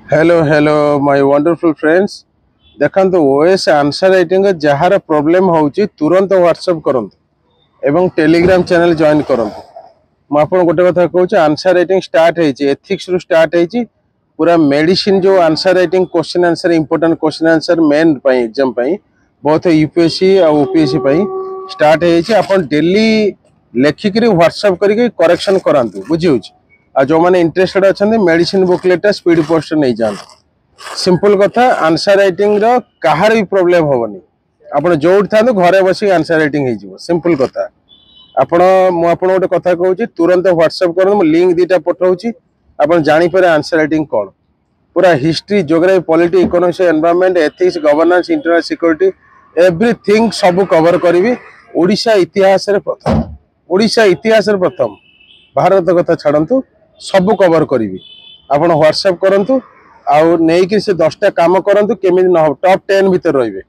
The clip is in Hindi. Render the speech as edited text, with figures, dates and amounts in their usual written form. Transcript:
Hello my wonderful friends. देखो ओएस आंसर राइटिंग जार प्रॉब्लम होची तुरंत व्हाट्सएप करंतु एवं टेलीग्राम चैनल जॉइन करंतु। मु आपन गोटे कथा कहूची आंसर राइटिंग स्टार्ट हेची एथिक्स रु स्टार्ट हेची पूरा मेडिसिन जो answer writing question answer important question answer main पई एग्जाम पई बहुत यूपीएससी और ओपीएससी पई स्टार्ट हेची। आपन डेली लेखिकरी व्हाट्सएप करिके करेक्शन करंतु बुझिउची। आ जो माने इंटरेस्टेड अछंदी मेडिसिन बुकलेट स्पीड पोस्ट नहीं जान। सिंपल कथा आंसर राइटिंग रो कहार भी प्रॉब्लम होबनी। आपण जोड थांदो घरे बसी आंसर राइटिंग हे जिवो सिंपल कथा। आपण मु आपण गोटे कथा कहूची तुरंत व्हाट्सएप कर मु लिंक दीटा पठाउची आपण जानि पारे आंसर राइटिंग कोन पूरा history geography polity economics environment ethics governance internal security everything सब कवर करी। ओडिशा इतिहास रे प्रथम भारत कथा छाड़ंतु सब कवर करी। आपण व्हाट्सएप करंतु आउ नेकी से 10टा काम करंतु केमिति न हो टॉप 10 भीतर रहिबे।